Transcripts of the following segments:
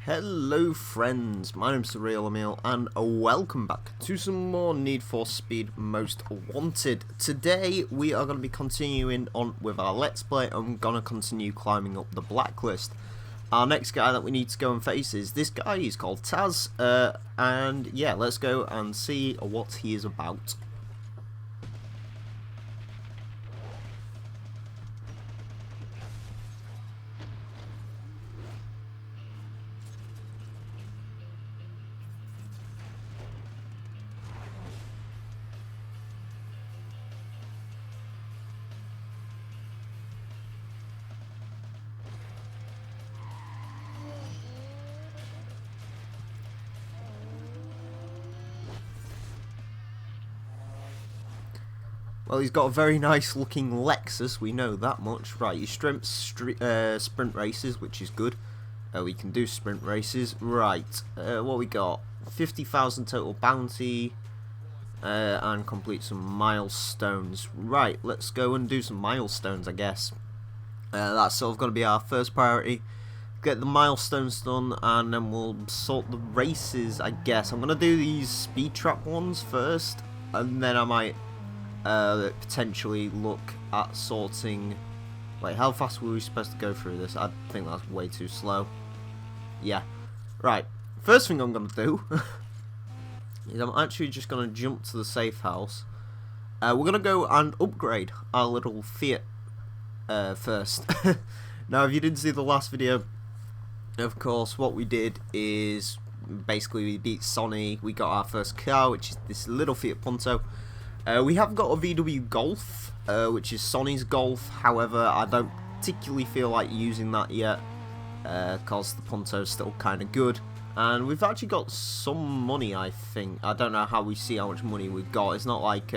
Hello friends, my name's TheRealEmile and welcome back to some more Need for Speed Most Wanted. Today we are going to be continuing on with our Let's Play and we're going to continue climbing up the Blacklist. Our next guy that we need to go and face is this guy. He's called Taz, and yeah, let's go and see what he is about. Well, he's got a very nice looking Lexus, we know that much. Right, he sprint races, which is good. We can do sprint races. Right, what we got? 50,000 total bounty, and complete some milestones. Right, let's go and do some milestones, I guess. That's sort of going to be our first priority. Get the milestones done, and then we'll sort the races, I guess. I'm going to do these speed trap ones first, and then I might potentially look at sorting. Wait, how fast were we supposed to go through this? I think that's way too slow. Yeah. Right. First thing I'm going to do is I'm actually just going to jump to the safe house. We're going to go and upgrade our little Fiat first. Now, if you didn't see the last video, of course, what we did is basically we beat Sonny. We got our first car, which is this little Fiat Punto. We have got a VW Golf, which is Sonny's Golf. However, I don't particularly feel like using that yet, because the Punto is still kind of good. And we've actually got some money, I think. I don't know how we see how much money we've got. It's not like,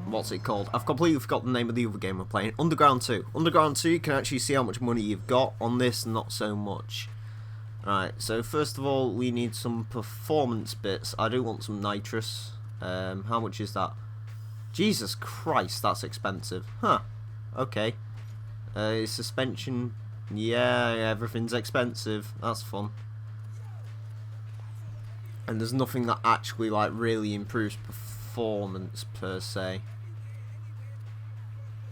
what's it called? I've completely forgot the name of the other game we're playing. Underground 2. Underground 2, you can actually see how much money you've got. On this, not so much. Right, so first of all, we need some performance bits. I do want some nitrous. How much is that? Jesus Christ, that's expensive. Huh, okay. Suspension, yeah, everything's expensive. That's fun. And there's nothing that actually, like, really improves performance, per se.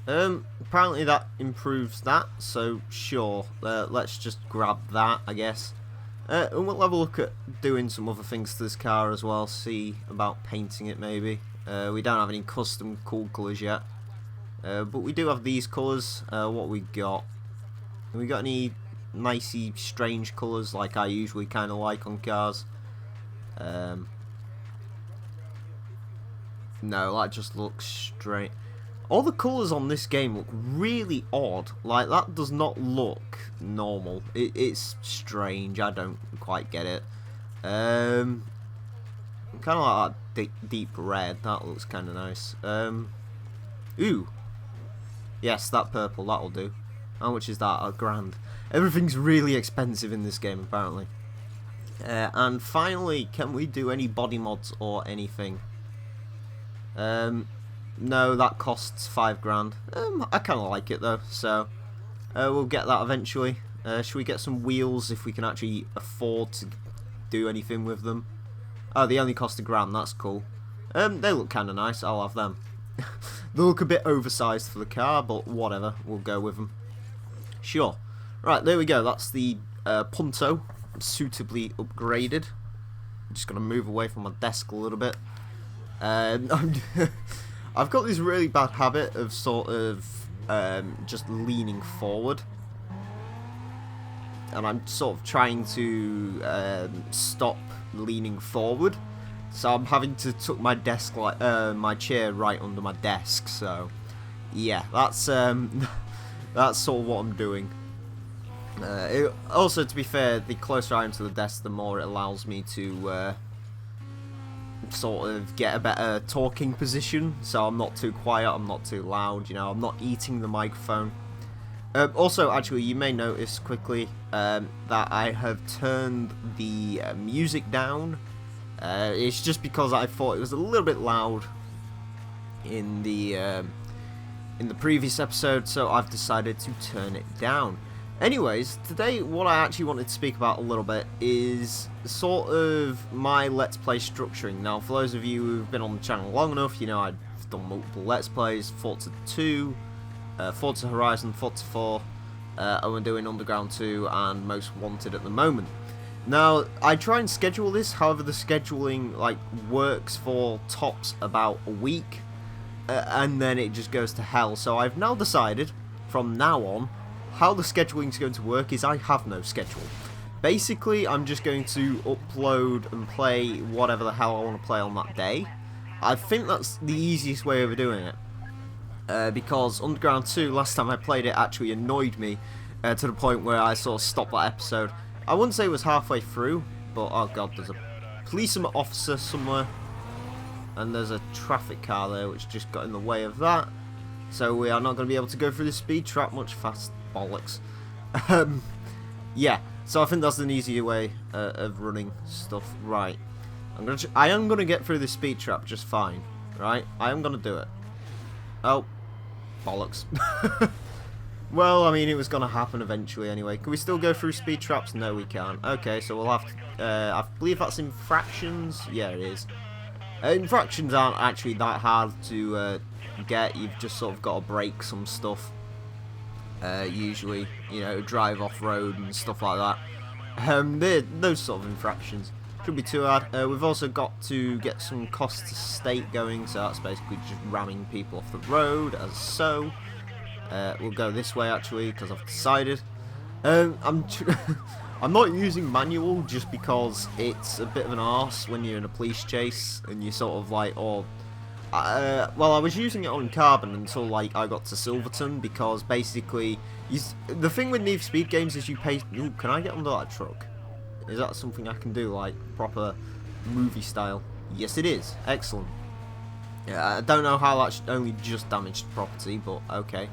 Apparently that improves that, so sure. Let's just grab that, I guess. And we'll have a look at doing some other things to this car as well, see about painting it maybe. We don't have any custom cool colours yet, but we do have these colours. What we got? Have we got any nicey strange colours like I usually kind of like on cars? No, that just looks straight. All the colours on this game look really odd. Like, that does not look normal. It's strange. I don't quite get it. Kind of like that deep red. That looks kind of nice. Ooh. Yes, that purple. That'll do. How much is that? £1,000. Everything's really expensive in this game, apparently. And finally, can we do any body mods or anything? No, that costs £5,000. I kind of like it though, so we'll get that eventually. Should we get some wheels if we can actually afford to do anything with them? Oh, they only cost £1,000. That's cool. They look kind of nice. I'll have them. They look a bit oversized for the car, but whatever. We'll go with them. Sure. Right, there we go. That's the Punto, suitably upgraded. I'm just gonna move away from my desk a little bit. I've got this really bad habit of sort of just leaning forward, and I'm sort of trying to stop leaning forward, so I'm having to tuck my desk like my chair right under my desk. So yeah, that's that's sort of what I'm doing. Also, to be fair, the closer I am to the desk, the more it allows me to sort of get a better talking position, so I'm not too quiet, I'm not too loud, you know, I'm not eating the microphone. Also, actually, you may notice quickly that I have turned the music down. It's just because I thought it was a little bit loud in the previous episode, so I've decided to turn it down. Anyways, today what I actually wanted to speak about a little bit is sort of my Let's Play structuring. Now, for those of you who've been on the channel long enough, you know I've done multiple Let's Plays, Forza 2, Forza Horizon, Forza 4, and we're doing Underground 2 and Most Wanted at the moment. Now, I try and schedule this, however the scheduling like works for tops about a week, and then it just goes to hell. So I've now decided, from now on, how the scheduling is going to work is I have no schedule. Basically, I'm just going to upload and play whatever the hell I want to play on that day. I think that's the easiest way of doing it. Because Underground 2, last time I played it, actually annoyed me to the point where I sort of stopped that episode. I wouldn't say it was halfway through, but oh god, there's a policeman officer somewhere. And there's a traffic car there which just got in the way of that. So we are not going to be able to go through the speed trap much fast. Bollocks. Yeah, so I think that's an easier way of running stuff. Right, I am gonna get through the speed trap just fine. Right, I am gonna do it. Oh, bollocks. Well, I mean, it was gonna happen eventually anyway. Can we still go through speed traps? No, we can't. Okay, so we'll have to. I believe that's infractions. Yeah, it is. Infractions aren't actually that hard to get. You've just sort of got to break some stuff. Usually, you know, drive off-road and stuff like that. Those sort of infractions shouldn't be too hard. We've also got to get some cost to state going, so that's basically just ramming people off the road, as so. We'll go this way, actually, because I've decided. I'm not using manual just because it's a bit of an arse when you're in a police chase, and you sort of like, well, I was using it on carbon until like I got to Silverton, because basically the thing with Need for Speed games is you pay. Ooh, can I get under that truck? Is that something I can do, like proper movie style? Yes, it is. Excellent. Yeah, I don't know how that's only just damaged property, but okay.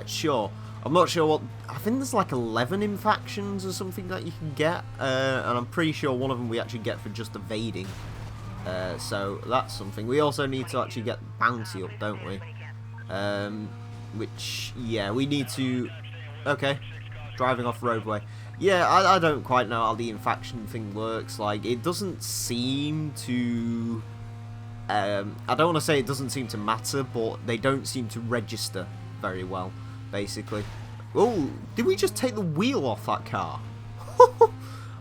Sure. I'm not sure what. I think there's like 11 infractions or something that you can get, and I'm pretty sure one of them we actually get for just evading. So that's something. We also need to actually get bounty up, don't we? Which, yeah, we need to. Okay, driving off roadway. Yeah, I don't quite know how the infraction thing works. Like, it doesn't seem to. I don't want to say it doesn't seem to matter, but they don't seem to register very well, basically. Oh, did we just take the wheel off that car?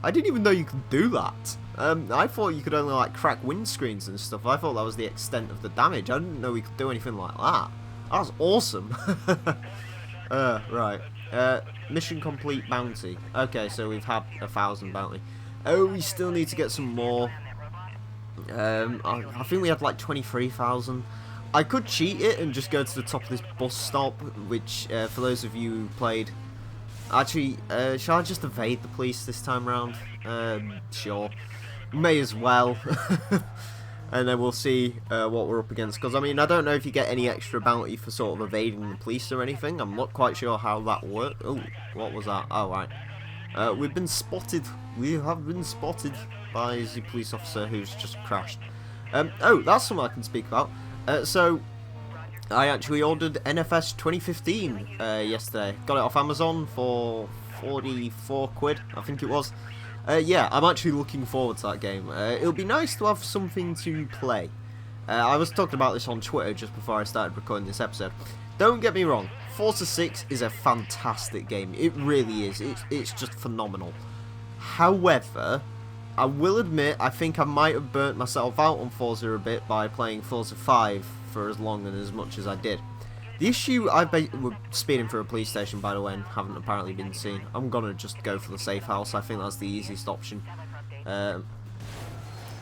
I didn't even know you could do that. I thought you could only like crack windscreens and stuff. I thought that was the extent of the damage. I didn't know we could do anything like that. That was awesome. Right. Mission complete bounty. Okay, so we've had 1,000 bounty. Oh, we still need to get some more. I think we had like 23,000. I could cheat it and just go to the top of this bus stop, which, for those of you who played... Actually, shall I just evade the police this time round? Sure. May as well. And then we'll see what we're up against. Because, I mean, I don't know if you get any extra bounty for sort of evading the police or anything. I'm not quite sure how that worked. Oh, what was that? Oh, right. We've been spotted. We have been spotted by the police officer who's just crashed. Oh, that's something I can speak about. So, I actually ordered NFS 2015 yesterday. Got it off Amazon for 44 quid, I think it was. Yeah, I'm actually looking forward to that game. It'll be nice to have something to play. I was talking about this on Twitter just before I started recording this episode. Don't get me wrong, Forza 6 is a fantastic game. It really is. It's just phenomenal. However, I will admit, I think I might have burnt myself out on Forza a bit by playing Forza 5 for as long and as much as I did. The issue, we're speeding through a police station, by the way, and haven't apparently been seen. I'm gonna just go for the safe house. I think that's the easiest option.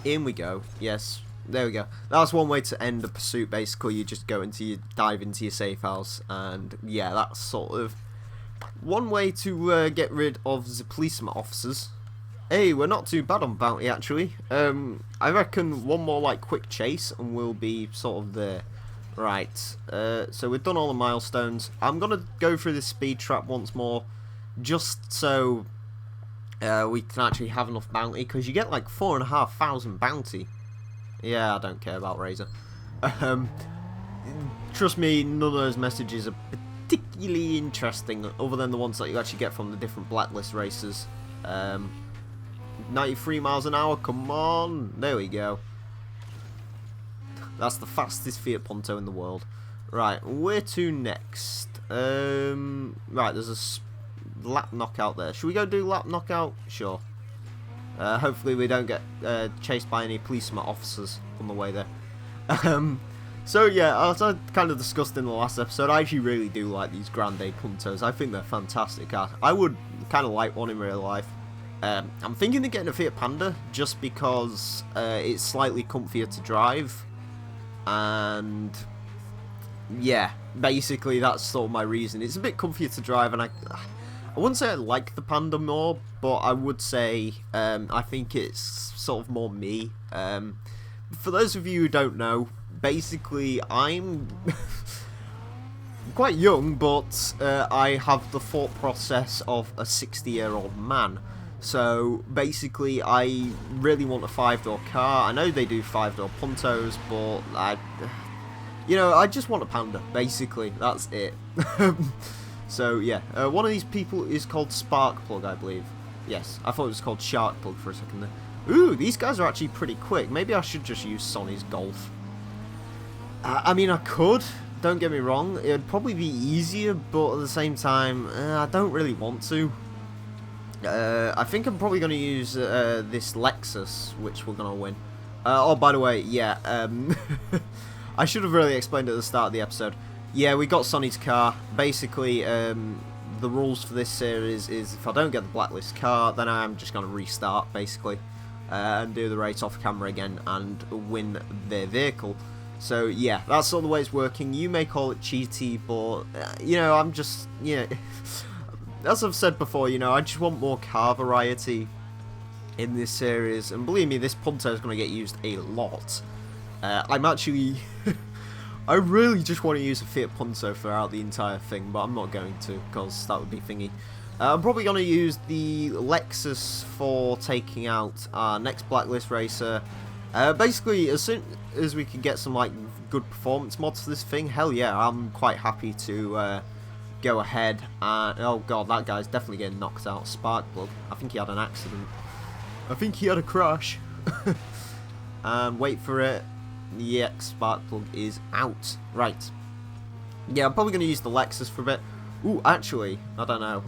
In we go. Yes, there we go. That's one way to end the pursuit. Basically, you just dive into your safe house, and yeah, that's sort of one way to get rid of the policeman officers. Hey, we're not too bad on bounty actually. I reckon one more like quick chase, and we'll be sort of there. Right, so we've done all the milestones. I'm going to go through this speed trap once more, just so we can actually have enough bounty, because you get like 4,500 bounty. Yeah, I don't care about Razor. Trust me, none of those messages are particularly interesting, other than the ones that you actually get from the different Blacklist races. 93 miles an hour, come on, there we go. That's the fastest Fiat Punto in the world. Right, where to next? Right, there's a lap knockout there. Should we go do lap knockout? Sure. Hopefully we don't get chased by any policeman officers on the way there. So yeah, as I kind of discussed in the last episode, I actually really do like these Grande Puntos. I think they're fantastic. I would kind of like one in real life. I'm thinking of getting a Fiat Panda just because it's slightly comfier to drive. And yeah, basically that's sort of my reason. It's a bit comfier to drive, and I wouldn't say I like the Panda more, but I would say I think it's sort of more me. For those of you who don't know, basically I'm quite young, but I have the thought process of a 60-year-old man. So basically I really want a 5-door car. I know they do 5-door Puntos, but I just want a Panda, basically. That's it. So yeah, one of these people is called Sparkplug, I believe. Yes, I thought it was called Sharkplug for a second there. Ooh, these guys are actually pretty quick. Maybe I should just use Sonny's Golf. I mean, I could, don't get me wrong. It would probably be easier, but at the same time, I don't really want to. I think I'm probably going to use this Lexus, which we're going to win. Oh, by the way, yeah, I should have really explained at the start of the episode. Yeah, we got Sonny's car. Basically, the rules for this series is if I don't get the Blacklist car, then I'm just going to restart, basically, and do the race off camera again and win their vehicle. So, yeah, that's all the way it's working. You may call it cheaty, but, I'm just, as I've said before, I just want more car variety in this series. And believe me, this Punto is going to get used a lot. I'm actually... I really just want to use a Fiat Punto throughout the entire thing, but I'm not going to, because that would be thingy. I'm probably going to use the Lexus for taking out our next Blacklist racer. Basically, as soon as we can get some good performance mods for this thing, hell yeah, I'm quite happy to go ahead and... Oh god, that guy's definitely getting knocked out. Sparkplug. I think he had an accident. I think he had a crash. And wait for it. Yeah, Sparkplug is out. Right. Yeah, I'm probably going to use the Lexus for a bit. Ooh, actually, I don't know.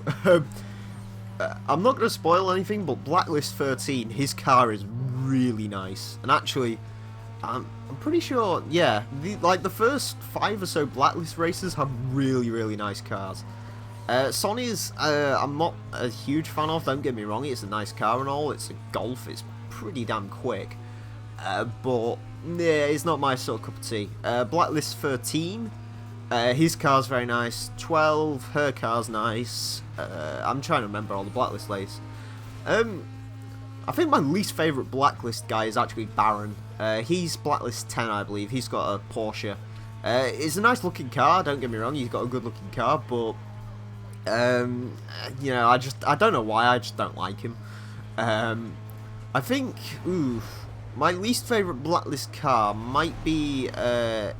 I'm not going to spoil anything, but Blacklist 13, his car is really nice. And actually, I'm pretty sure, yeah, the first 5 or so Blacklist races have really, really nice cars. Sonny's, I'm not a huge fan of, don't get me wrong, it's a nice car and all, it's a Golf, it's pretty damn quick. But, yeah, it's not my sort of cup of tea. Blacklist 13, his car's very nice. 12, her car's nice. I'm trying to remember all the Blacklist lays. I think my least favourite Blacklist guy is actually Baron. He's Blacklist 10, I believe. He's got a Porsche. It's a nice looking car, don't get me wrong, he's got a good looking car, but, I don't know why, I just don't like him. I think, my least favourite Blacklist car might be, I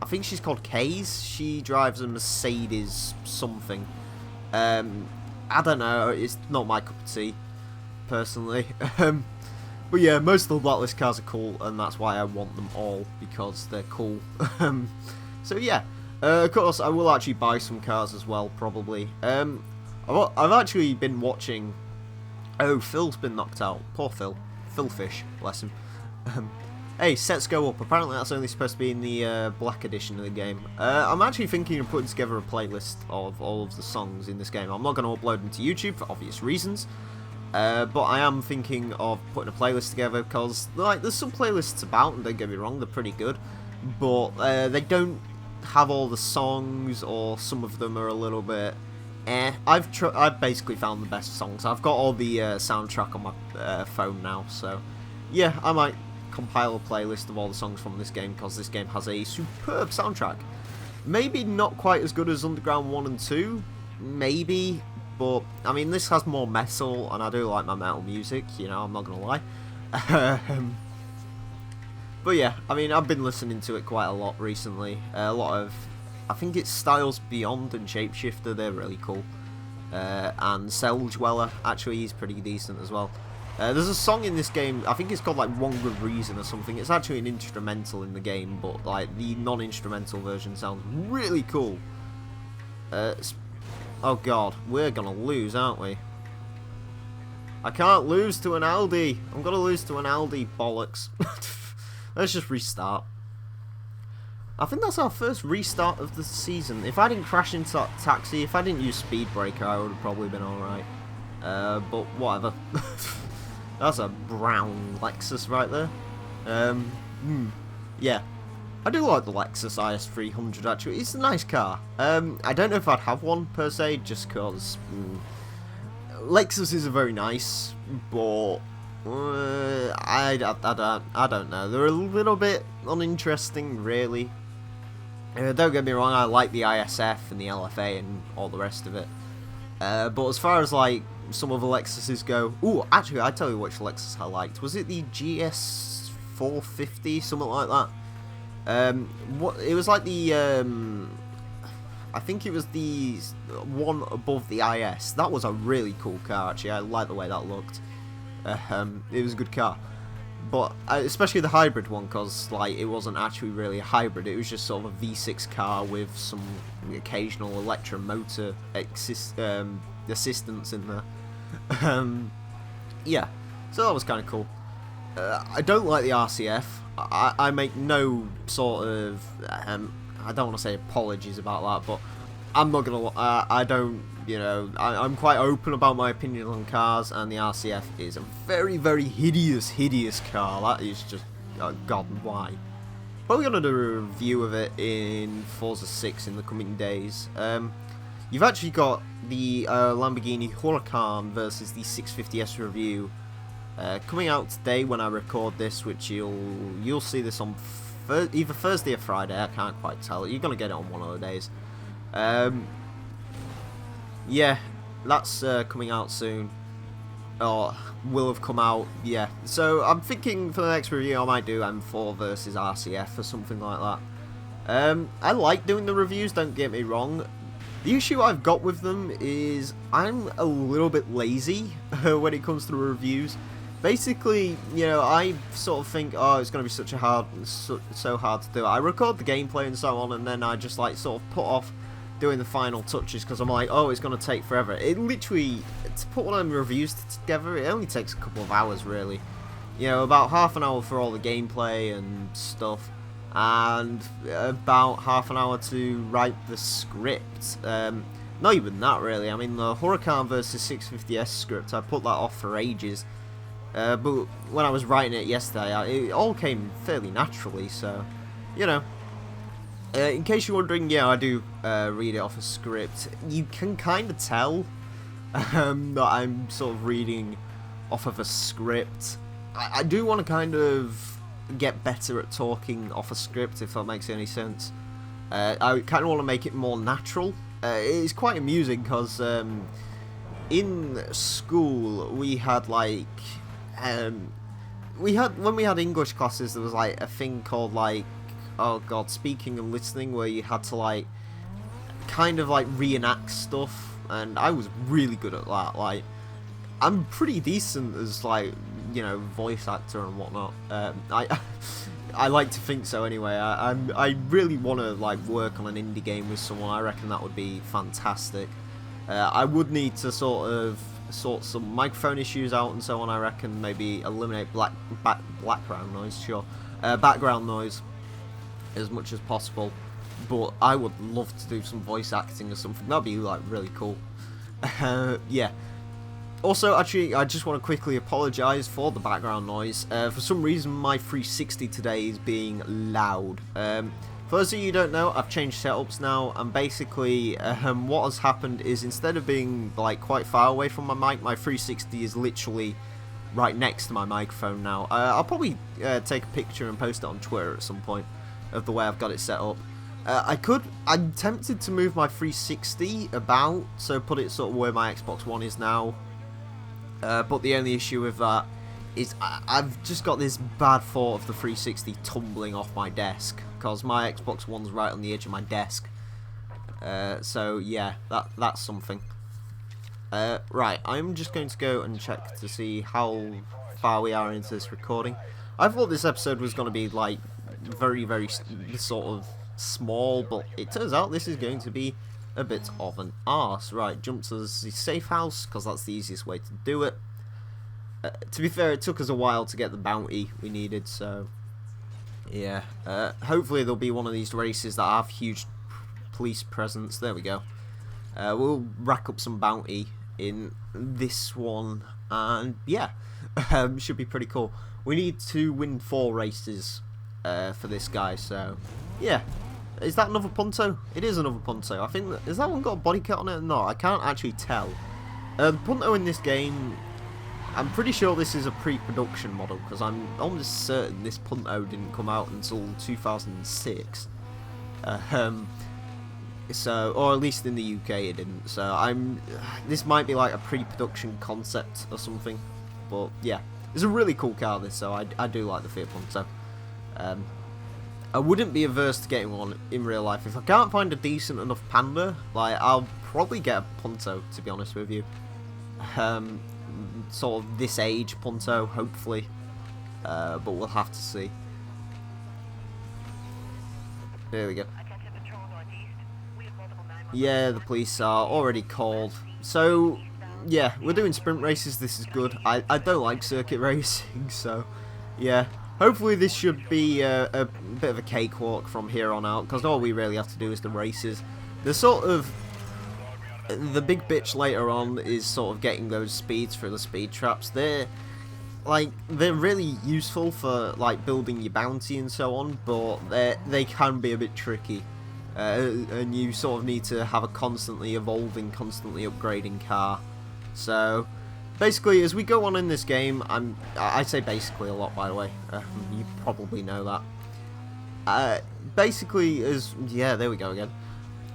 think she's called Kays. She drives a Mercedes something. I don't know, it's not my cup of tea, personally. But yeah, most of the Blacklist cars are cool, and that's why I want them all, because they're cool. So yeah, of course, I will actually buy some cars as well, probably. I've actually been watching... Oh, Phil's been knocked out. Poor Phil. Phil Fish, bless him. Hey, sets go up. Apparently that's only supposed to be in the black edition of the game. I'm actually thinking of putting together a playlist of all of the songs in this game. I'm not going to upload them to YouTube for obvious reasons. But I am thinking of putting a playlist together because, there's some playlists about, and don't get me wrong, they're pretty good. But they don't have all the songs, or some of them are a little bit... I've basically found the best songs. I've got all the soundtrack on my phone now, so... Yeah, I might compile a playlist of all the songs from this game, because this game has a superb soundtrack. Maybe not quite as good as Underground 1 and 2, maybe, but, I mean, this has more metal, and I do like my metal music, I'm not gonna lie. But yeah, I mean, I've been listening to it quite a lot recently, a lot of I think it's Styles Beyond and Shapeshifter, they're really cool. And Cell Dweller, actually, he's pretty decent as well. There's a song in this game, I think it's called like One Good Reason or something. It's actually an instrumental in the game, but like the non-instrumental version sounds really cool. Oh god, we're gonna lose, aren't we? I can't lose to an Aldi. I'm gonna lose to an Aldi, bollocks. Let's just restart. I think that's our first restart of the season. If I didn't crash into that taxi, if I didn't use Speed Breaker, I would have probably been alright. But whatever. That's a brown Lexus right there. Yeah. I do like the Lexus IS300 actually. It's a nice car. I don't know if I'd have one per se, just because Lexuses are very nice, but I don't know. They're a little bit uninteresting, really. Don't get me wrong, I like the ISF and the LFA and all the rest of it. But as far as like some of the Lexuses go, ooh, actually, I tell you which Lexus I liked. Was it the GS 450, something like that? What it was like the I think it was the one above the IS. That was a really cool car, actually. I like the way that looked. It was a good car, but especially the hybrid one, because like it wasn't actually really a hybrid. It was just sort of a V6 car with some occasional electromotor assistance in there. Yeah, so that was kind of cool. I don't like the RCF. I make no sort of I don't want to say apologies about that, but I'm not gonna. I don't. You know, I'm quite open about my opinion on cars, and the RCF is a very, very hideous car. That is just, God, why? But we're gonna do a review of it in Forza 6 in the coming days. You've actually got the Lamborghini Huracan versus the 650S review coming out today when I record this, which you'll see this on either Thursday or Friday. I can't quite tell. You're gonna get it on one of the days. Yeah, that's coming out soon, or will have come out. Yeah, so I'm thinking for the next review I might do M4 versus RCF or something like that. I like doing the reviews, don't get me wrong. The issue I've got with them is I'm a little bit lazy when it comes to reviews. Basically, you know, I sort of think, oh, it's going to be such a so hard to do. I record the gameplay and so on, and then I just like sort of put off doing the final touches because I'm like, oh, it's going to take forever. It literally, to put one of them reviews together, it only takes a couple of hours, really. You know, about half an hour for all the gameplay and stuff, and about half an hour to write the script. Not even that, really. I mean, the Huracan versus 650S script, I put that off for ages. But when I was writing it yesterday, it all came fairly naturally, so, you know. In case you're wondering, yeah, I do read it off a script. You can kind of tell that I'm sort of reading off of a script. I do want to kind of get better at talking off a script, if that makes any sense. I kind of want to make it more natural. It's quite amusing because in school we had like when we had English classes, there was like a thing called like, oh god, speaking and listening, where you had to like kind of like reenact stuff, and I was really good at that. Like, I'm pretty decent as like, you know, voice actor and whatnot. I like to think so anyway. I really want to like work on an indie game with someone. I reckon that would be fantastic. I would need to sort some microphone issues out and so on. I reckon maybe eliminate background noise, sure, background noise as much as possible. But I would love to do some voice acting or something. That'd be like really cool. Yeah. Also, actually, I just want to quickly apologise for the background noise. For some reason, my 360 today is being loud. For those of you who don't know, I've changed setups now, and basically, what has happened is instead of being like quite far away from my mic, my 360 is literally right next to my microphone now. I'll probably take a picture and post it on Twitter at some point of the way I've got it set up. I'm tempted to move my 360 about, so put it sort of where my Xbox One is now. But the only issue with that is I've just got this bad thought of the 360 tumbling off my desk, because my Xbox One's right on the edge of my desk, So yeah, that's something. Right, I'm just going to go and check to see how far we are into this recording. I thought this episode was going to be like very sort of small, but it turns out this is going to be a bit of an arse. Right, jump to the safe house, because that's the easiest way to do it. To be fair, it took us a while to get the bounty we needed, so yeah. Hopefully there'll be one of these races that have huge police presence. There we go. We'll rack up some bounty in this one, and yeah, should be pretty cool. We need to win 4 races for this guy, so yeah. Is that another Punto? It is another Punto. I think has that one got a body kit on it or not? I can't actually tell. The Punto in this game, I'm pretty sure this is a pre-production model, because I'm almost certain this Punto didn't come out until 2006. So, or at least in the UK it didn't. So this might be like a pre-production concept or something. But yeah, it's a really cool car this, so I do like the Fiat Punto. I wouldn't be averse to getting one in real life. If I can't find a decent enough Panda, like, I'll probably get a Punto, to be honest with you. Sort of this age Punto, hopefully. But we'll have to see. There we go. Yeah, the police are already called. So, yeah, we're doing sprint races. This is good. I don't like circuit racing, so, yeah. Hopefully this should be a bit of a cakewalk from here on out, because all we really have to do is the races. The sort of... the big bitch later on is sort of getting those speeds through the speed traps. They're really useful for like building your bounty and so on, but they can be a bit tricky. And you sort of need to have a constantly evolving, constantly upgrading car. So, basically, as we go on in this game, I say basically a lot, by the way. You probably know that. Basically, yeah, there we go again.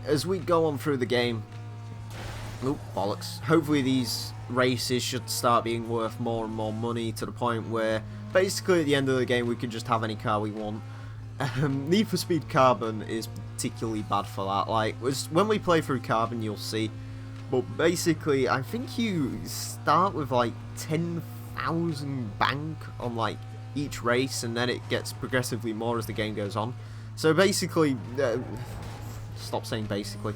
As we go on through the game, oop, bollocks. Hopefully these races should start being worth more and more money, to the point where, basically, at the end of the game, we can just have any car we want. Need for Speed Carbon is particularly bad for that. Like, when we play through Carbon, you'll see. But basically, I think you start with like 10,000 bank on like each race, and then it gets progressively more as the game goes on. So basically, stop saying basically.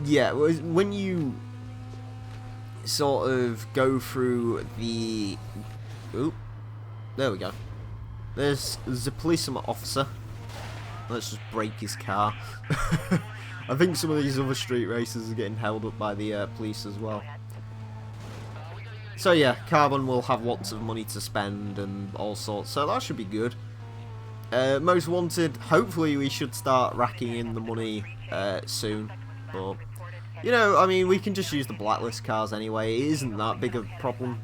Yeah, when you sort of go through the... Oop, there we go. There's the policeman officer. Let's just break his car. I think some of these other street races are getting held up by the police as well. So yeah, Carbon will have lots of money to spend and all sorts, so that should be good. Most Wanted, hopefully we should start racking in the money soon. But, you know, I mean, we can just use the Blacklist cars anyway. It isn't that big of a problem.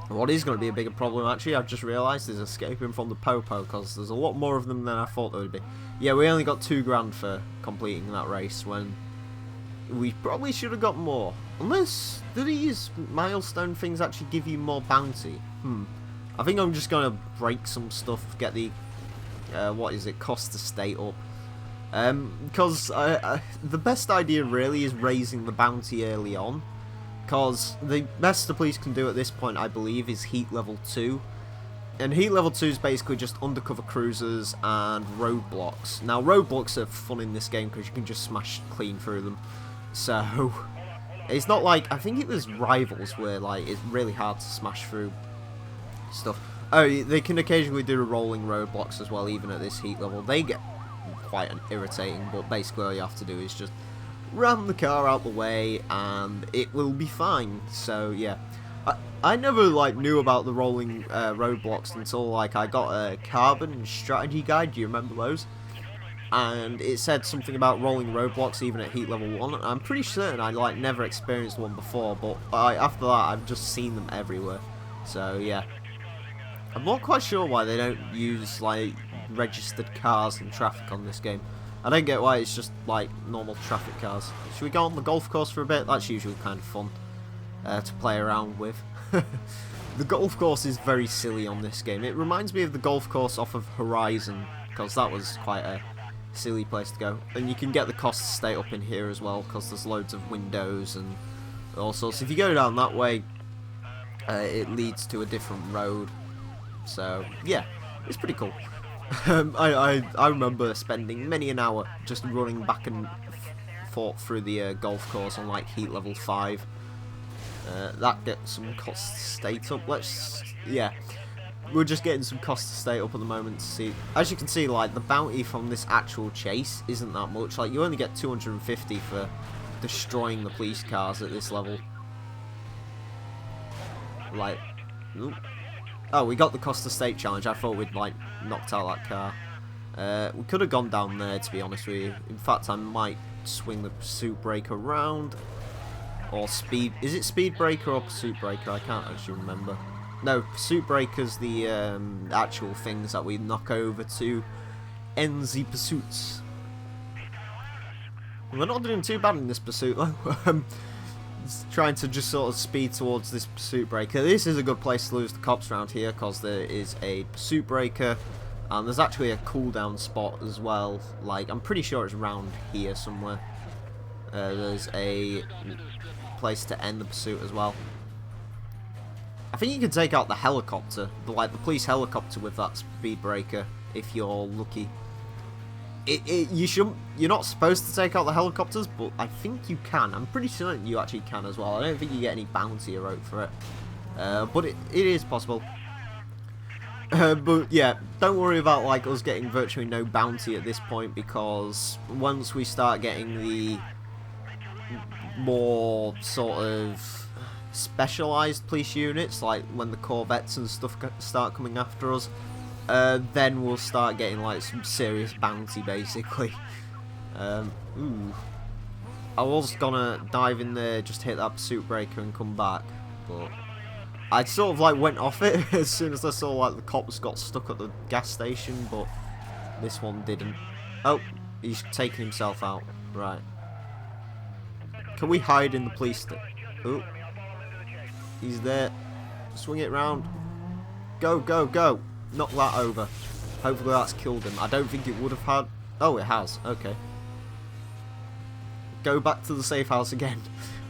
What is going to be a bigger problem, actually, I've just realised, is escaping from the Popo, because there's a lot more of them than I thought there would be. Yeah, we only got $2 for completing that race, when we probably should have got more. Unless, do these milestone things actually give you more bounty? I think I'm just going to break some stuff, get the, what is it, cost to state up. Because the best idea really is raising the bounty early on. Because the best the police can do at this point, I believe, is Heat Level 2. And Heat Level 2 is basically just undercover cruisers and roadblocks. Now, roadblocks are fun in this game because you can just smash clean through them. So, it's not like... I think it was Rivals where, like, it's really hard to smash through stuff. Oh, they can occasionally do rolling roadblocks as well, even at this Heat level. They get quite irritating, but basically all you have to do is just ram the car out the way and it will be fine. So yeah, I never like knew about the rolling roadblocks until like I got a Carbon strategy guide. Do you remember those? And it said something about rolling roadblocks even at Heat level 1. I'm pretty certain I like never experienced one before, but after that I've just seen them everywhere. So yeah, I'm not quite sure why they don't use like registered cars in traffic on this game. I don't get why it's just like normal traffic cars. Should we go on the golf course for a bit? That's usually kind of fun to play around with. The golf course is very silly on this game. It reminds me of the golf course off of Horizon, because that was quite a silly place to go. And you can get the cost to stay up in here as well, because there's loads of windows and all sorts. If you go down that way, it leads to a different road. So yeah, it's pretty cool. I remember spending many an hour just running back and forth through the golf course on like heat level 5. That gets some cost state up. Yeah, we're just getting some cost state up at the moment to see. As you can see, like the bounty from this actual chase isn't that much. Like you only get 250 for destroying the police cars at this level. Like, ooh. Oh, we got the cost estate challenge. I thought we'd like knocked out that car. We could have gone down there, to be honest with you. In fact, I might swing the pursuit breaker around. Or speed. Is it speed breaker or pursuit breaker? I can't actually remember. No, pursuit breaker's the actual things that we knock over to end the pursuits. We're not doing too bad in this pursuit though. Trying to just sort of speed towards this pursuit breaker. This is a good place to lose the cops around here because there is a pursuit breaker and there's actually a cooldown spot as well. Like, I'm pretty sure it's around here somewhere. There's a place to end the pursuit as well. I think you can take out the helicopter, the police helicopter with that speed breaker if you're lucky. You're not supposed to take out the helicopters, but I think you can. I'm pretty certain you actually can as well. I don't think you get any bounty or rope for it. But it is possible. But yeah, don't worry about like us getting virtually no bounty at this point, because once we start getting the more sort of specialised police units, like when the Corvettes and stuff start coming after us, then we'll start getting like some serious bounty basically. Ooh. I was gonna dive in there, just hit that pursuit breaker and come back, but I sort of like went off it as soon as I saw like the cops got stuck at the gas station, but this one didn't. Oh, he's taking himself out. Right. Can we hide in the police station? Oh. He's there. Swing it round. Go, go, go. Knock that over. Hopefully that's killed him. I don't think it would have had... Oh, it has. Okay. Go back to the safe house again.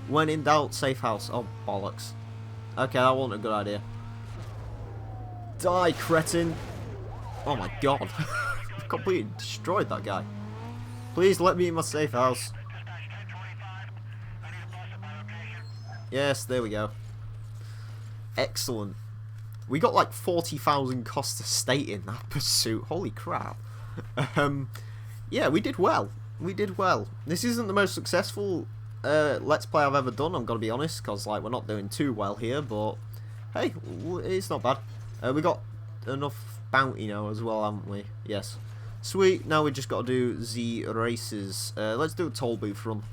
When in doubt, safe house. Oh, bollocks. Okay, that wasn't a good idea. Die, cretin. Oh my god. I've completely destroyed that guy. Please let me in my safe house. Yes, there we go. Excellent. We got like 40,000 cost to state in that pursuit. Holy crap. Yeah, we did well. We did well. This isn't the most successful Let's Play I've ever done, I'm going to be honest, because like we're not doing too well here, but hey, it's not bad. We got enough bounty now as well, haven't we? Yes. Sweet, now we just got to do the races. Let's do a toll booth run,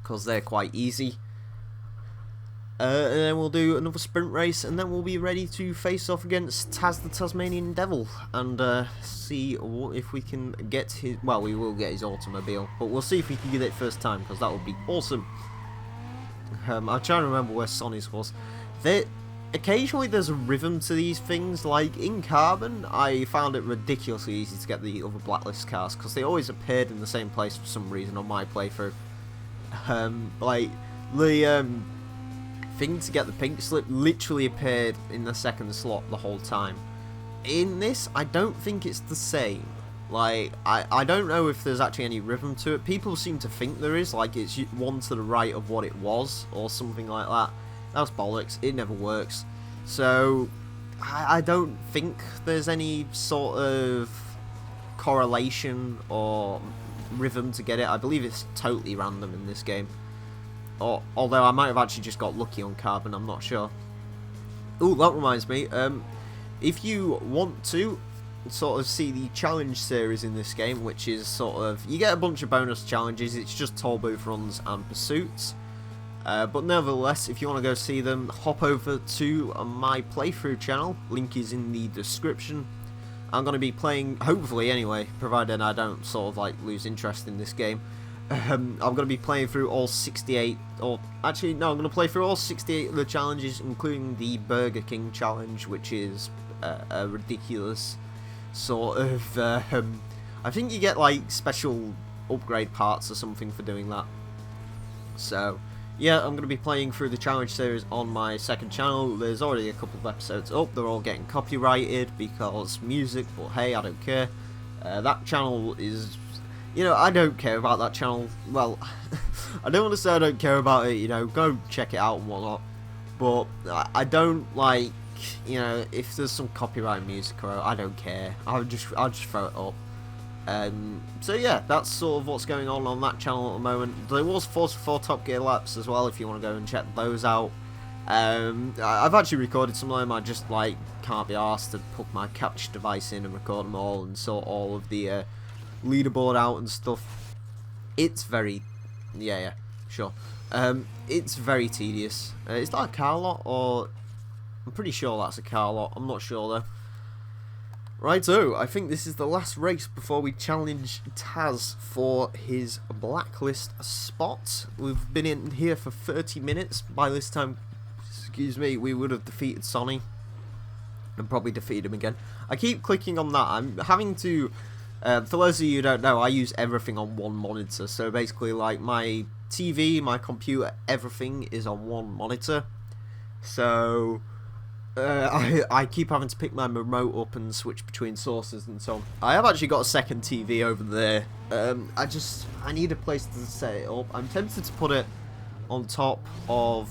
because they're quite easy. And then we'll do another sprint race, and then we'll be ready to face off against Taz the Tasmanian Devil, and see if we can get his... Well, we will get his automobile, but we'll see if we can get it first time, because that would be awesome. I'm trying to remember where Sonny's was. Occasionally there's a rhythm to these things, like in Carbon, I found it ridiculously easy to get the other Blacklist cars, because they always appeared in the same place for some reason on my playthrough. Like, the... thing to get the pink slip literally appeared in the second slot the whole time. In this, I don't think it's the same. Like, I don't know if there's actually any rhythm to it. People seem to think there is, like it's one to the right of what it was, or something like that. That's bollocks. It never works. So, I don't think there's any sort of correlation or rhythm to get it. I believe it's totally random in this game. Although I might have actually just got lucky on Carbon, I'm not sure. Ooh, that reminds me, if you want to sort of see the challenge series in this game, which is sort of, you get a bunch of bonus challenges, it's just toll booth runs and pursuits. But nevertheless, if you want to go see them, hop over to my playthrough channel, link is in the description. I'm going to be playing, hopefully anyway, provided I don't sort of like lose interest in this game. I'm going to be playing through all 68, or actually no, I'm going to play through all 68 of the challenges, including the Burger King challenge, which is a ridiculous sort of, I think you get like special upgrade parts or something for doing that. So yeah, I'm going to be playing through the challenge series on my second channel. There's already a couple of episodes up. They're all getting copyrighted because music, but hey, I don't care. That channel is, you know, I don't care about that channel. Well, I don't want to say I don't care about it, you know, go check it out and whatnot. But I don't like, you know, if there's some copyright music, or I don't care. I'll just throw it up. So yeah, that's sort of what's going on that channel at the moment. There was 44 Top Gear laps as well if you want to go and check those out. I've actually recorded some of them. I just like can't be arsed to put my capture device in and record them all and sort all of the leaderboard out and stuff. It's very, yeah, sure. It's very tedious. Is that a car lot, or I'm pretty sure that's a car lot. I'm not sure though. Righto, I think this is the last race before we challenge Taz for his Blacklist spot. We've been in here for 30 minutes. By this time, excuse me, we would have defeated Sonny. And probably defeat him again. I keep clicking on that. I'm having to... for those of you who don't know, I use everything on one monitor. So basically, like, my TV, my computer, everything is on one monitor. So... I keep having to pick my remote up and switch between sources and so on. I have actually got a second TV over there. I need a place to set it up. I'm tempted to put it on top of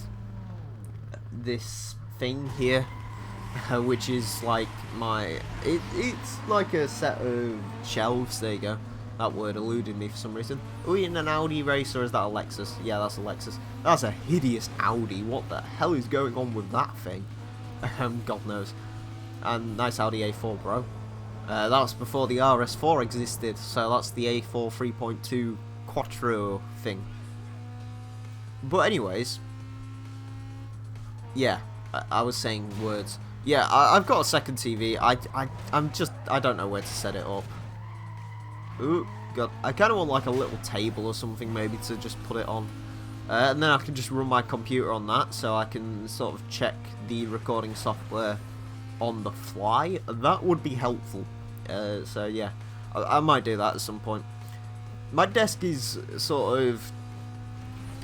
this thing here, which is like my... It's like a set of shelves. There you go. That word eluded me for some reason. Are we in an Audi race, or is that a Lexus? Yeah, that's a Lexus. That's a hideous Audi. What the hell is going on with that thing? God knows. And nice Audi A4, bro. That was before the RS4 existed, so that's the A4 3.2 Quattro thing. But anyways, yeah, I was saying words. Yeah, I've got a second TV. I don't know where to set it up. Ooh, God, I kind of want like a little table or something maybe to just put it on. And then I can just run my computer on that, so I can sort of check the recording software on the fly. That would be helpful. So yeah, I might do that at some point. My desk is sort of...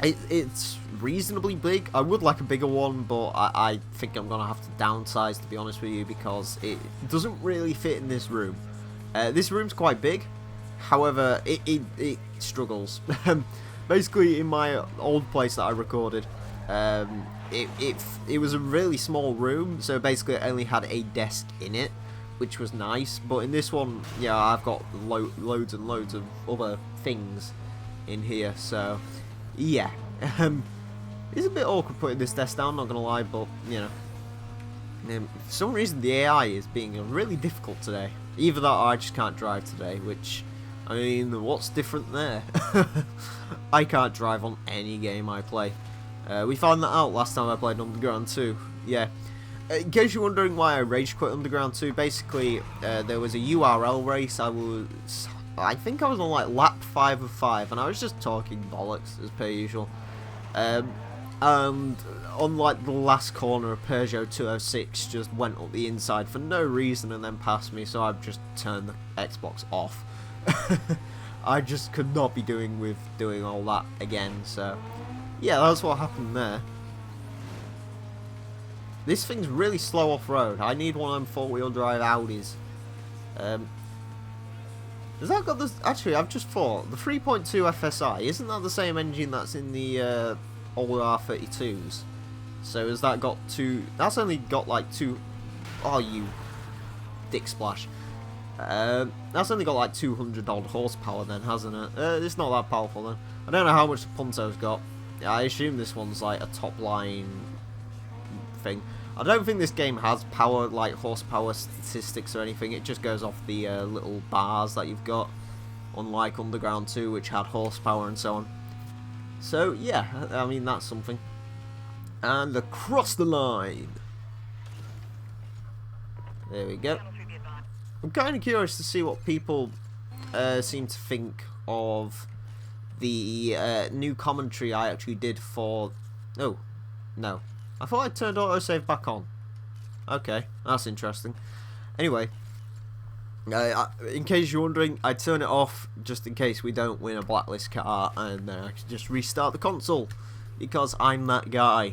It's reasonably big. I would like a bigger one, but I think I'm going to have to downsize, to be honest with you, because it doesn't really fit in this room. This room's quite big, however, it struggles. Basically, in my old place that I recorded, it was a really small room, so basically it only had a desk in it, which was nice. But in this one, yeah, I've got loads and loads of other things in here, so yeah. It's a bit awkward putting this desk down, not gonna lie, but you know, for some reason the AI is being really difficult today. Either that or I just can't drive today, which... I mean, what's different there? I can't drive on any game I play. We found that out last time I played Underground 2. Yeah. In case you're wondering why I rage quit Underground 2, basically, there was a URL race. I think I was on like lap 5 of 5, and I was just talking bollocks, as per usual. And on like the last corner, a Peugeot 206 just went up the inside for no reason and then passed me, so I've just turned the Xbox off. I just could not be doing all that again, so yeah, that's what happened there. This thing's really slow off-road. I need one of them four-wheel drive Audis. Has that got this? Actually, I've just thought, the 3.2 FSI, isn't that the same engine that's in the old R32s? So has that got two... That's only got like two... Oh, you dick splash. That's only got like 200 odd horsepower then, hasn't it? It's not that powerful then. I don't know how much the Punto's got. I assume this one's like a top line thing. I don't think this game has power, like horsepower statistics or anything. It just goes off the little bars that you've got, unlike Underground 2, which had horsepower and so on. So yeah, I mean, that's something. And across the line. There we go. I'm kind of curious to see what people seem to think of the new commentary I actually did for... Oh, no. I thought I turned autosave back on. Okay, that's interesting. Anyway, In case you're wondering, I turn it off just in case we don't win a Blacklist car, and then I can just restart the console, because I'm that guy.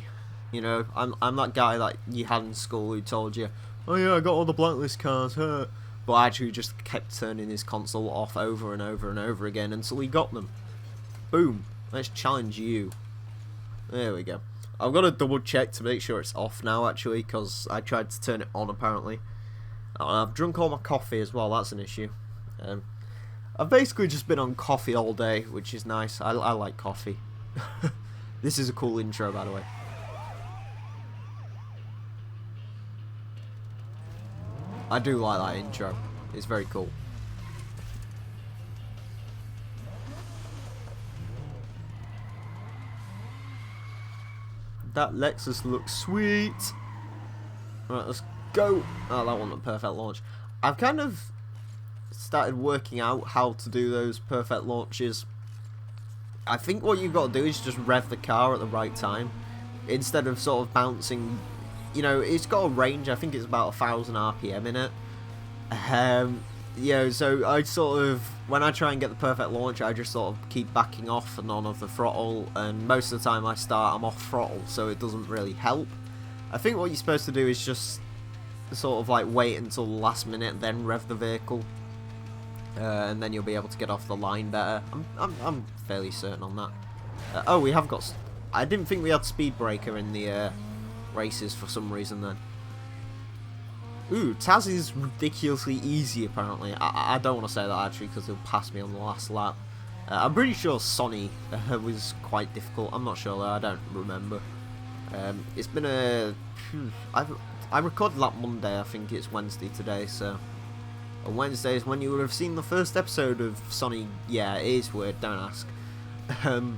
You know, I'm that guy that you had in school who told you, oh yeah, I got all the Blacklist cars, huh? But actually just kept turning his console off over and over and over again until he got them. Boom. Let's challenge you. There we go. I've got to double check to make sure it's off now, actually, because I tried to turn it on apparently. I've drunk all my coffee as well, that's an issue. I've basically just been on coffee all day, which is nice. I like coffee. This is a cool intro, by the way. I do like that intro. It's very cool. That Lexus looks sweet. Right, let's go. Oh, that wasn't a perfect launch. I've kind of started working out how to do those perfect launches. I think what you've got to do is just rev the car at the right time, instead of sort of bouncing. You know, it's got a range. I think it's about 1,000 RPM in it. Yeah, so I sort of, when I try and get the perfect launch, I just sort of keep backing off and on of the throttle, and most of the time I start, I'm off throttle, so it doesn't really help. I think what you're supposed to do is just sort of like wait until the last minute, then rev the vehicle, and then you'll be able to get off the line better. I'm fairly certain on that. Oh, we have got. I didn't think we had speed breaker in the races for some reason then. Ooh, Taz is ridiculously easy apparently. I don't want to say that actually because he'll pass me on the last lap. I'm pretty sure Sonny was quite difficult. I'm not sure though, I don't remember. It's been a... I recorded that Monday, I think it's Wednesday today, so... On Wednesday is when you would have seen the first episode of Sonny. Yeah, it is weird, don't ask. I'm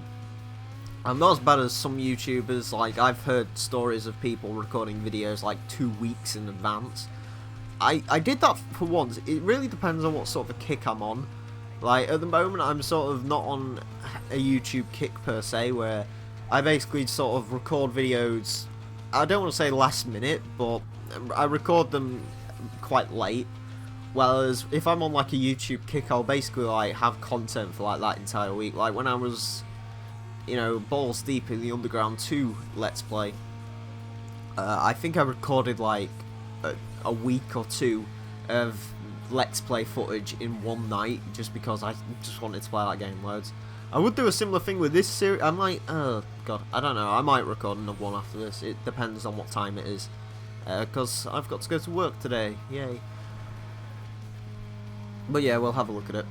not as bad as some YouTubers. Like, I've heard stories of people recording videos like 2 weeks in advance. I did that for once. It really depends on what sort of a kick I'm on. Like, at the moment, I'm sort of not on a YouTube kick per se, where I basically sort of record videos, I don't want to say last minute, but I record them quite late. Whereas, if I'm on like a YouTube kick, I'll basically like have content for like that entire week. Like, when I was, you know, balls deep in the Underground 2 Let's Play, I think I recorded like a week or two of Let's Play footage in one night, just because I just wanted to play that game loads. I would do a similar thing with this series. I might, oh god, I don't know, I might record another one after this. It depends on what time it is, because I've got to go to work today, yay. But yeah, we'll have a look at it.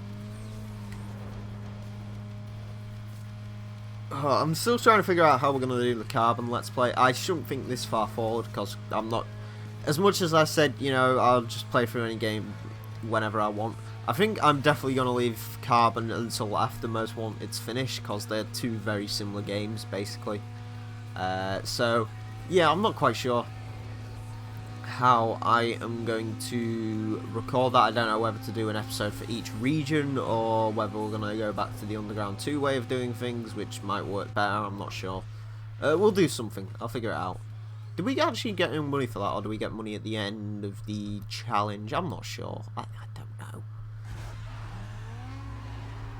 I'm still trying to figure out how we're going to do the carbon Let's Play. I shouldn't think this far forward, because I'm not... As much as I said, you know, I'll just play through any game whenever I want. I think I'm definitely going to leave carbon until after Most Wanted's finished, because they're two very similar games, basically. So, yeah, I'm not quite sure how I am going to record that. I don't know whether to do an episode for each region, or whether we're going to go back to the Underground 2 way of doing things, which might work better, I'm not sure. We'll do something, I'll figure it out. Did we actually get any money for that, or do we get money at the end of the challenge? I'm not sure, I don't know.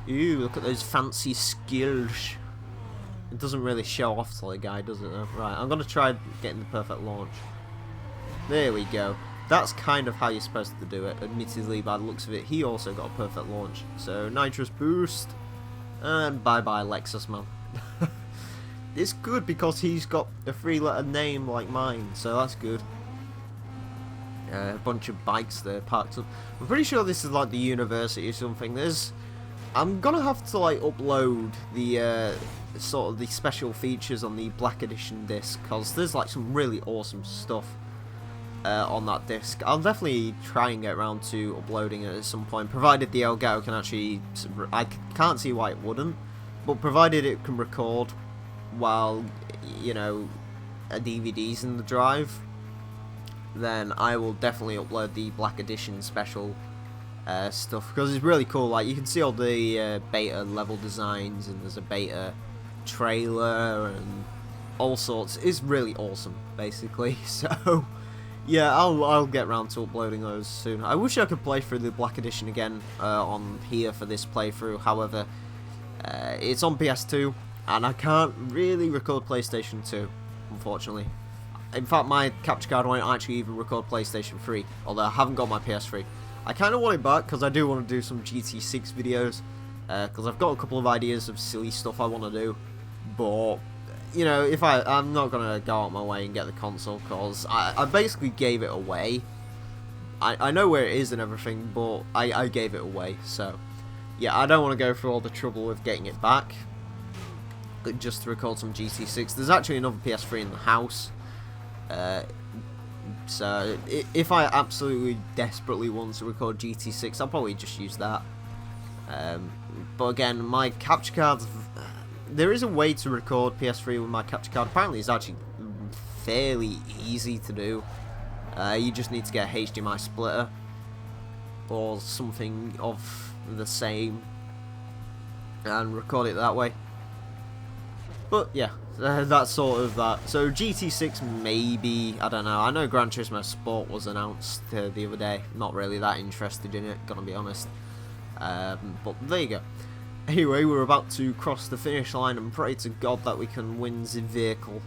Ooh, look at those fancy skills. It doesn't really show off to the guy, does it though? Right, I'm going to try getting the perfect launch. There we go. That's kind of how you're supposed to do it. Admittedly, by the looks of it, he also got a perfect launch. So, nitrous boost. And bye-bye, Lexus, man. It's good because he's got a 3-letter name like mine, so that's good. A bunch of bikes there parked up. I'm pretty sure this is like the university or something. I'm gonna have to like upload the sort of the special features on the Black Edition disc, because there's like some really awesome stuff on that disc. I'll definitely try and get around to uploading it at some point, provided the Elgato can actually... I can't see why it wouldn't, but provided it can record while, you know, a DVD's in the drive, then I will definitely upload the Black Edition special stuff, because it's really cool. Like, you can see all the beta level designs, and there's a beta trailer and all sorts. It's really awesome, basically. So Yeah, I'll get round to uploading those soon. I wish I could play through the Black Edition again on here for this playthrough. However, it's on PS2, and I can't really record PlayStation 2, unfortunately. In fact, my capture card won't actually even record PlayStation 3, although I haven't got my PS3. I kind of want it back because I do want to do some GT6 videos, because I've got a couple of ideas of silly stuff I want to do, but you know, if I'm not gonna go out my way and get the console because I basically gave it away. I know where it is and everything, but I gave it away. So yeah, I don't want to go through all the trouble of getting it back just to record some GT6. There's actually another PS3 in the house, so if I absolutely desperately want to record GT6, I'll probably just use that. But again, my capture cards. There is a way to record PS3 with my capture card. Apparently, it's actually fairly easy to do. You just need to get a HDMI splitter or something of the same and record it that way. But yeah, that's sort of that. So GT6 maybe, I don't know. I know Gran Turismo Sport was announced the other day. Not really that interested in it, gonna be honest. But there you go. Anyway, we're about to cross the finish line and pray to God that we can win the vehicle,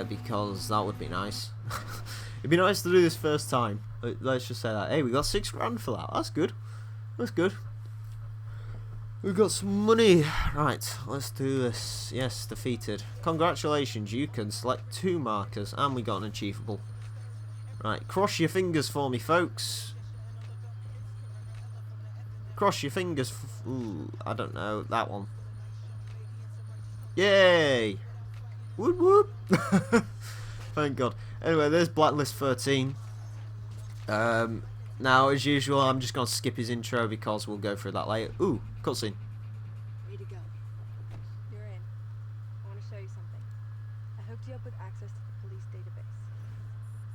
because that would be nice. It'd be nice to do this first time. Let's just say that. Hey, we got £6 grand for that. That's good. That's good. We've got some money. Right, let's do this. Yes, defeated. Congratulations, you can select 2 markers, and we got an achievable. Right, cross your fingers for me, folks. Cross your fingers. Ooh, I don't know. That one. Yay! Whoop whoop! Thank God. Anyway, there's Blacklist 13. Now, as usual, I'm just going to skip his intro because we'll go through that later. Ooh, cutscene. Way to go. You're in. I want to show you something. I hooked you up with access to the police database.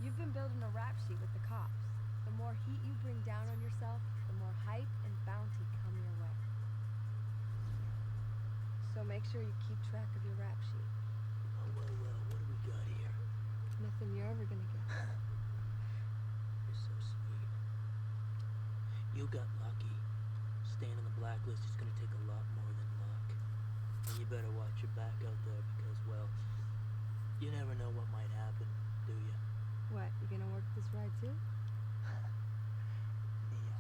You've been building a rap sheet with the cops. The more heat you bring down on yourself, the more hype and bounty come your way. So make sure you keep track of your rap sheet. Well, what do we got here? Nothing you're ever gonna get. You're so sweet. You got lucky. Staying on the blacklist is gonna take a lot more than luck. And you better watch your back out there because, well, you never know what might happen, do you? What, you gonna work this ride too? Mia,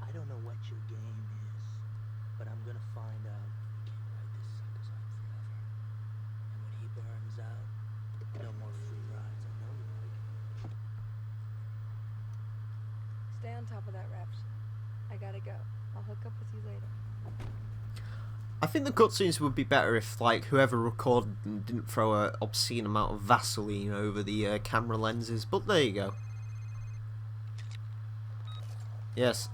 I don't know what your game is, but I'm gonna find out. We can't ride this sucker's on forever. And when he burns out, no more free rides, I know you like it. Stay on top of that rap sheet. I gotta go. I'll hook up with you later. I think the cutscenes would be better if, like, whoever recorded them didn't throw an obscene amount of Vaseline over the camera lenses, but there you go. Yes,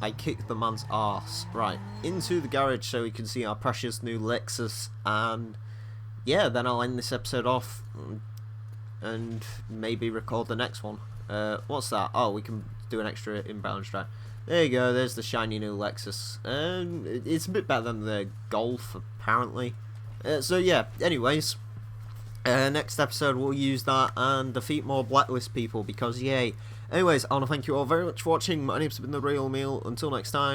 I kicked the man's arse. Right, into the garage so we can see our precious new Lexus, and yeah, then I'll end this episode off and maybe record the next one. What's that? Oh, we can do an extra inbound drive. There you go, there's the shiny new Lexus. It's a bit better than the Golf, apparently. So yeah, anyways, next episode we'll use that and defeat more Blacklist people, because yay. Anyways, I want to thank you all very much for watching. My name's been The Real Emile. Until next time.